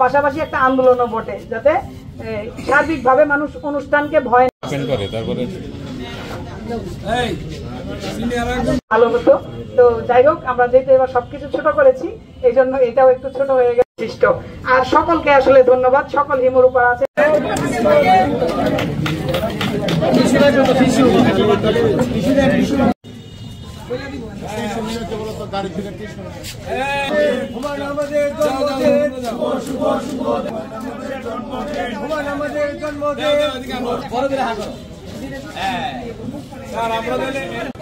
পাশাপাশি একটা আন্দোলনও বটে, যাতে সার্বিকভাবে মানুষ অনুষ্ঠানকে ভয় করে, তারপরে ভালো হতো। তো যাই হোক, আমরা যেহেতু এবার সবকিছু ছোট করেছি, এই জন্য এটাও একটু ছোট হয়ে গেছে। আর সকলকে আসলে ধন্যবাদ, সকল হিমুর উপর আছে।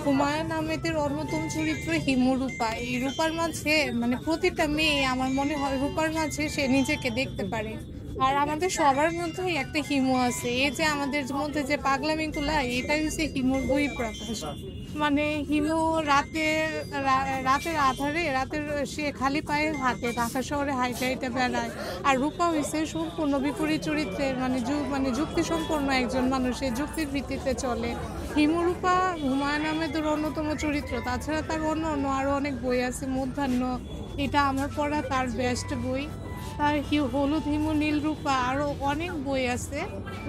হুমায়ুন আহমেদের অন্যতম চরিত্র হিমু রূপা। এই রূপার মাঝে মানে প্রতিটা মেয়ে আমার মনে হয় রূপার মাঝে সে নিজেকে দেখতে পারে। আর আমাদের সবার মধ্যেই একটা হিমু আছে। এই যে আমাদের মধ্যে যে পাগলামিগুলা, এটাই হচ্ছে হিমুর বহিঃপ্রকাশ। মানে হিমু রাতের আধারে সে খালি পায়ে হাঁটে, ঢাকা শহরে হাইটে হাইটে বেড়ায়। আর রূপা হয়েছে সম্পূর্ণ বিপরীত চরিত্রের, মানে যুক্তি সম্পন্ন একজন মানুষ, এই যুক্তির ভিত্তিতে চলে। হিমু রূপা হুমায়ুন আহমেদের অন্যতম চরিত্র। তাছাড়া তার অন্য আরও অনেক বই আছে। মধ্যাহ্ন, এটা আমার পড়া তার বেস্ট বই। তার হলুদ হিমু, নীল রূপা, আরও অনেক বই আছে,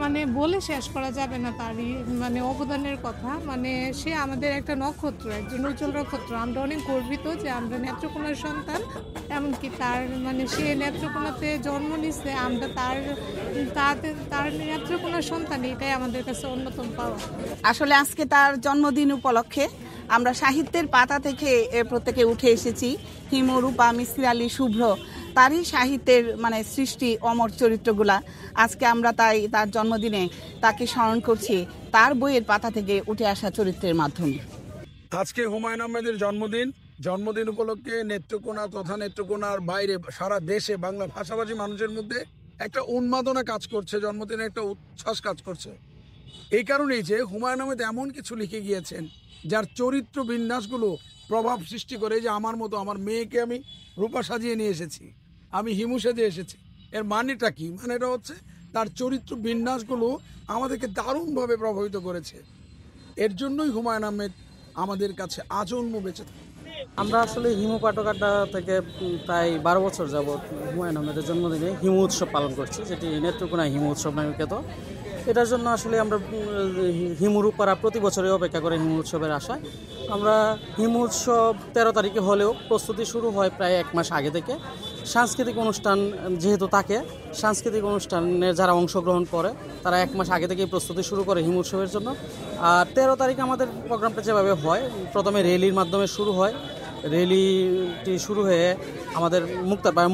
মানে বলে শেষ করা যাবে না তারই মানে অবদানের কথা। মানে সে আমাদের একটা নক্ষত্র, একজন উজ্জ্বল নক্ষত্র। আমরা অনেক গর্বিত যে আমরা নেত্রকোনার সন্তান। এমনকি তার মানে সে নেত্রকোনাতে জন্ম নিচ্ছে, আমরা তার নেত্রকোনার সন্তান, এটাই আমাদের কাছে অন্যতম পাওয়া। আসলে আজকে তার জন্মদিন উপলক্ষে আমরা সাহিত্যের পাতা থেকে প্রত্যেকে উঠে এসেছি। হিমু, রূপা, মিসির আলী, শুভ্র, তারই সাহিত্যের মানে সৃষ্টি অমর চরিত্রগুলা। আজকে আমরা তাই তার জন্মদিনে তাকে স্মরণ করছি তার বইয়ের পাতা থেকে উঠে আসা চরিত্রের মাধ্যমে। আজকে হুমায়ুন আহমেদের জন্মদিন উপলক্ষে নেত্রকোনা তথা নেত্রকোনার বাইরে সারা দেশে বাংলা ভাষাভাষী মানুষের মধ্যে একটা উন্মাদনা কাজ করছে, জন্মদিনে একটা উচ্ছ্বাস কাজ করছে। এই কারণেই যে হুমায়ুন আহমেদ এমন কিছু লিখে গিয়েছেন যার চরিত্র বিন্যাসগুলো প্রভাব সৃষ্টি করে। যে আমার মতো আমার মেয়েকে আমি রূপা সাজিয়ে নিয়ে এসেছি, আমি হিমু সাজিয়ে এসেছি। এর মানেটা কি? মানেটা হচ্ছে তার চরিত্র বিন্যাসগুলো আমাদেরকে দারুণভাবে প্রভাবিত করেছে। এর জন্যই হুমায়ুন আহমেদ আমাদের কাছে আজন্ম বেঁচে থাকে। আমরা আসলে হিমু পাটকাটা থেকে প্রায় 12 বছর যাবৎ হুমায়ুন আহমেদের জন্মদিনে হিমু উৎসব পালন করছি, যেটি নেত্রকোনা হিমু উৎসব নামে খ্যাত। এটার জন্য আসলে আমরা হিমু রূপারা প্রতি বছরই অপেক্ষা করে হিমু উৎসবের আশায়। আমরা হিমু উৎসব 13 তারিখে হলেও প্রস্তুতি শুরু হয় প্রায় 1 মাস আগে থেকে। সাংস্কৃতিক অনুষ্ঠান যেহেতু থাকে, সাংস্কৃতিক অনুষ্ঠানে যারা অংশগ্রহণ করে তারা 1 মাস আগে থেকেই প্রস্তুতি শুরু করে হিমু উৎসবের জন্য। আর 13 তারিখ আমাদের প্রোগ্রামটা যেভাবে হয়, প্রথমে র্যালির মাধ্যমে শুরু হয়। র্যালিটি শুরু হয়ে আমাদের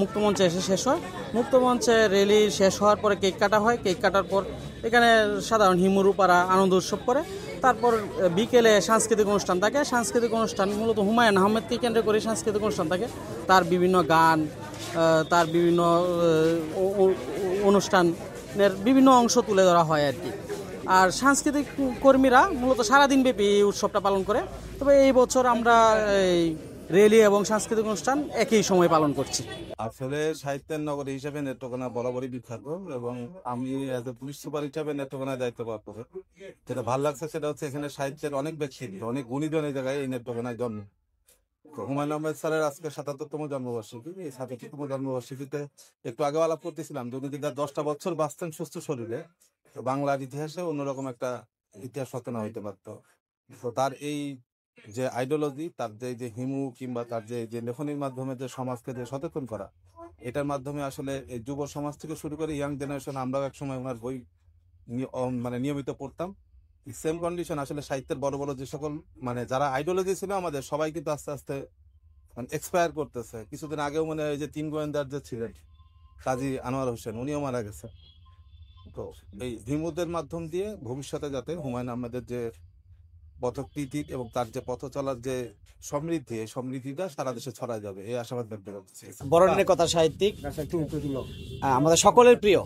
মুক্তমঞ্চে এসে শেষ হয়। মুক্তমঞ্চে র্যালি শেষ হওয়ার পরে কেক কাটা হয়। কেক কাটার পর এখানে সাধারণ হিমু রূপারা আনন্দ উৎসব করে। তারপর বিকেলে সাংস্কৃতিক অনুষ্ঠান থাকে। সাংস্কৃতিক অনুষ্ঠান মূলত হুমায়ুন আহমেদকে কেন্দ্র করে সাংস্কৃতিক অনুষ্ঠান থাকে। তার বিভিন্ন গান, তার বিভিন্ন অনুষ্ঠানের বিভিন্ন অংশ তুলে ধরা হয় আর কি। আর সাংস্কৃতিক কর্মীরা মূলত সারাদিনব্যাপী এই উৎসবটা পালন করে। তবে এই বছর আমরা র্যালি এবং সাংস্কৃতিক অনুষ্ঠান একই সময় পালন করছি। আসলে সাহিত্যের নগরী হিসেবে নেত্রকোনা বরাবরই বিখ্যাত, এবং আমি এজ এ পুলিশ সুপার হিসাবে নেত্রকোনায় দায়িত্ব পালন করে যেটা ভালো লাগছে সেটা হচ্ছে এখানে সাহিত্যের অনেক ব্যক্তি, অনেক গুণীজন এই জায়গায় এই নেত্রকোনায় জন্ম, হুমায়ুন আহমেদ স্যারের আজকে ৭৭তম জন্মবার্ষিকী। এই ৭৭তম জন্মবার্ষিকীতে একটু আগে আলাপ করতেছিলাম, যদি 10টা বছর বাঁচতেন সুস্থ শরীরে, তো বাংলার ইতিহাসে অন্যরকম একটা ইতিহাস রচনা হইতে পারত। তো তার এই যে আইডিওলজি, তার যে হিমু কিংবা তার যে লেখনীর মাধ্যমে যে সমাজকে যে সচেতন করা, এটার মাধ্যমে আসলে এই যুব সমাজ থেকে শুরু করে ইয়াং জেনারেশন, আমরাও একসময় ওনার বই মানে নিয়মিত পড়তাম। সেম কন্ডিশন আসলে সাহিত্যের বড় বড় যে সকল মানে যারা আইডিওলজি ছিল আমাদের, সবাই কিন্তু আস্তে আস্তে মানে এক্সপায়ার করতেছে। কিছুদিন আগেও মানে এই যে 3 গোয়েন্দার যে ছিলেন কাজী আনোয়ার হোসেন, উনিও মারা গেছে। তো এই হিমুদের মাধ্যম দিয়ে ভবিষ্যতে যাতে হুমায়ুন আহমেদের যে পথকৃতি এবং তার যে পথ চলার যে সমৃদ্ধি, এই সমৃদ্ধিটা সারা দেশে ছড়ায় যাবে, এই আশাবাদ ব্যক্ত করছি। বরেণ্য কথা সাহিত্যিক, আমাদের সকলের প্রিয়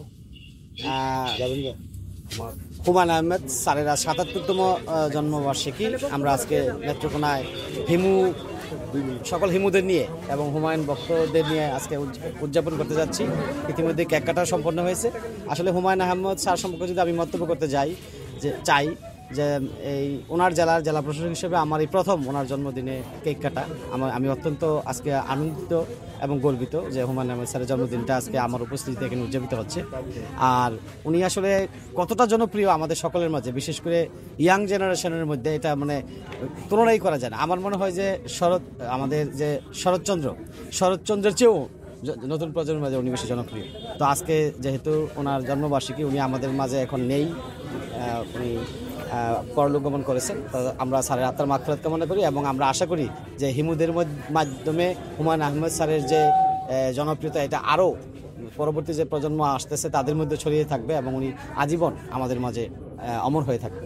হুমায়ুন আহমেদ স্যারের ৭৭তম জন্মবার্ষিকী। আমরা আজকে নেত্রকোনায় সকল হিমুদের নিয়ে এবং হুমায়ুন ভক্তদের নিয়ে আজকে উদযাপন করতে যাচ্ছি। ইতিমধ্যে কেক কাটা সম্পন্ন হয়েছে। আসলে হুমায়ুন আহমেদ স্যার সম্পর্কে যদি আমি মন্তব্য করতে চাই যে এই ওনার জেলা প্রশাসক হিসেবে আমার এই প্রথম ওনার জন্মদিনে কেক কাটা। আমি অত্যন্ত আজকে আনন্দিত এবং গর্বিত যে হুমায়ুন আহমেদ স্যারের জন্মদিনটা আজকে আমার উপস্থিতিতে এখানে উদযাপিত হচ্ছে। আর উনি আসলে কতটা জনপ্রিয় আমাদের সকলের মাঝে, বিশেষ করে ইয়াং জেনারেশনের মধ্যে, এটা মানে তুলনাই করা যায় না। আমার মনে হয় যে আমাদের যে শরৎচন্দ্রের চেয়েও নতুন প্রজন্মের মাঝে উনি বেশি জনপ্রিয়। তো আজকে যেহেতু ওনার জন্মবার্ষিকী, উনি আমাদের মাঝে এখন নেই, উনি পরলোক গমন করেছেন। তো আমরা স্যারের আত্মার মাগফিরাত কামনা করি এবং আমরা আশা করি যে হিমুদের মাধ্যমে হুমায়ুন আহমেদ স্যারের যে জনপ্রিয়তা, এটা আরও পরবর্তী যে প্রজন্ম আসতেছে তাদের মধ্যে ছড়িয়ে থাকবে এবং উনি আজীবন আমাদের মাঝে অমর হয়ে থাকবে।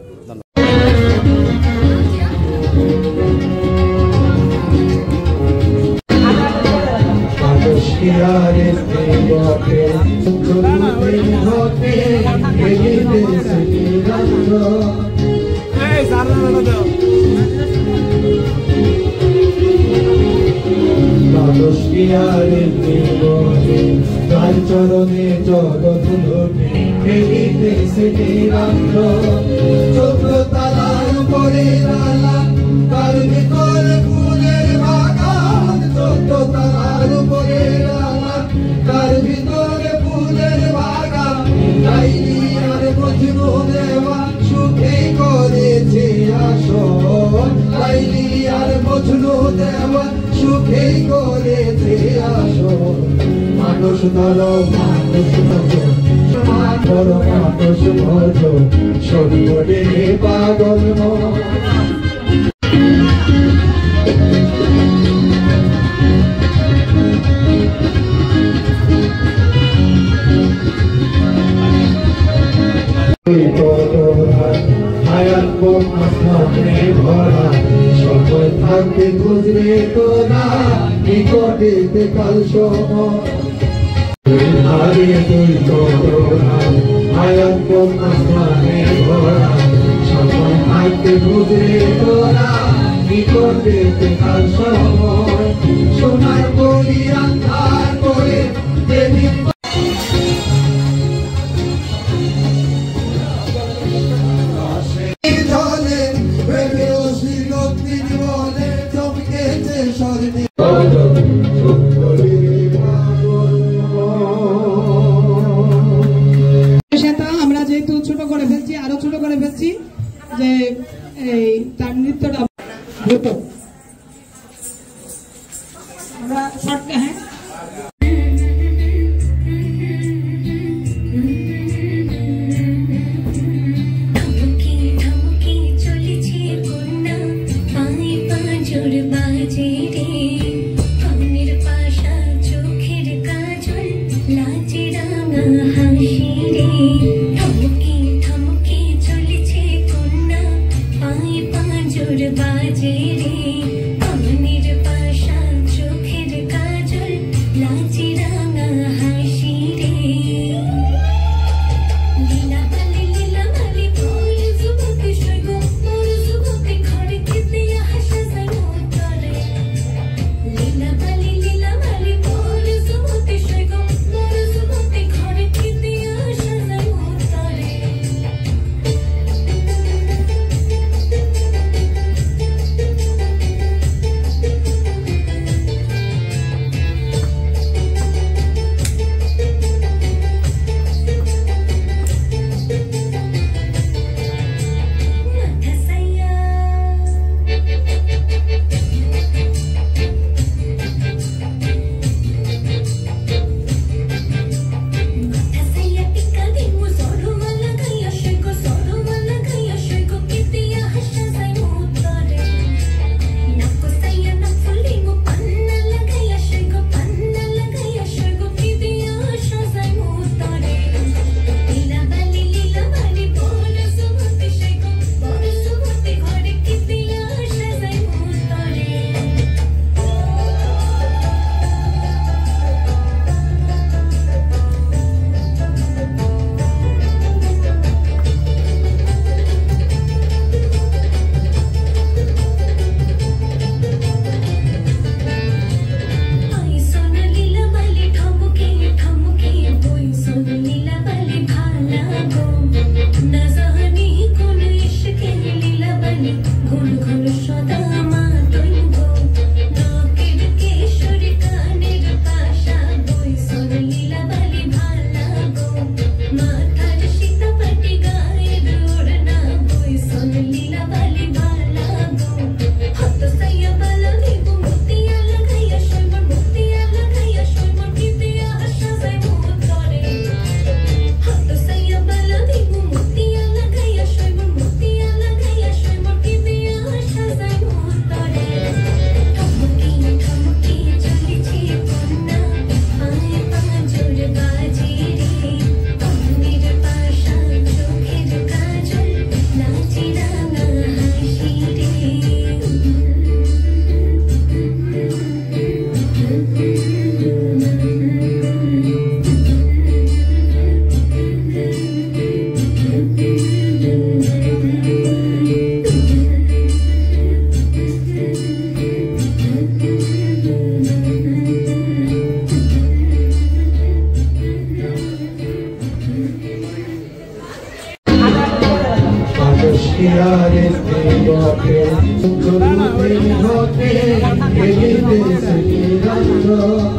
চরণে জগৎ চোদ্দ তালার উপরে তার ভিতর ফুলের বাগান, চোদ্দ তালার উপরে তার ভিতরে ফুলের বাগান। লাইলি আর মজনু দেওয়া সুখে করেছে আসন, লাইলি আর মজনু দেওয়া সুখে করেছে আসন। মানুষ ধর মানুষ ধর মানুষ ভজ সন্ধ্যে পাগল ভরা সময় থাকতে বুঝবে তো না নিকটে কাল সময় তুই আয়াত আসমানে ভরা সময় থাকতে বুঝবে তো না নিকটে কাল সময়। সোনার বলি আন্ধার করে যেদিন আমরা যেহেতু ছোট করে ফেলছি, আরো ছোট করে ফেলছি, যে এই তার নৃত্যটা দ্রুত আমরা হ্যাঁ পথে চলুতে ঘটে খেলিতেছে নিরঞ্জন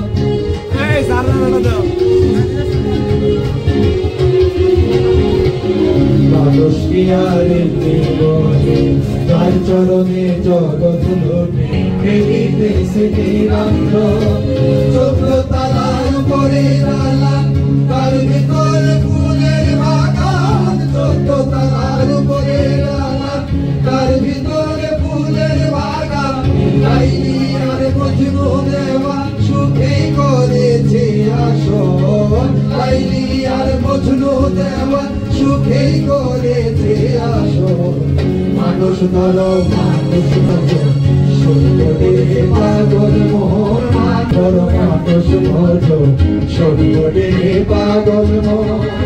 মানুষ কি আর জীবনে তার চরণে জগৎ লোটে খেলিতেছে নিরঞ্জন 14 তালার উপরে দালান তার ভিতর ফুলের বাগান 14 তালার উপরে দালান তার ভিতরে ফুলের বাগান লাইলি আর মজনু দেওয়া সুখে করেছে আসন লাইলি আর মজনু দেওয়া সুখে করেছে আসন মানুষ ধর মানুষ ভজন সুন্দরে পাগল মোহন ধর মানুষ ভজন সুন্দরে পাগল মোহন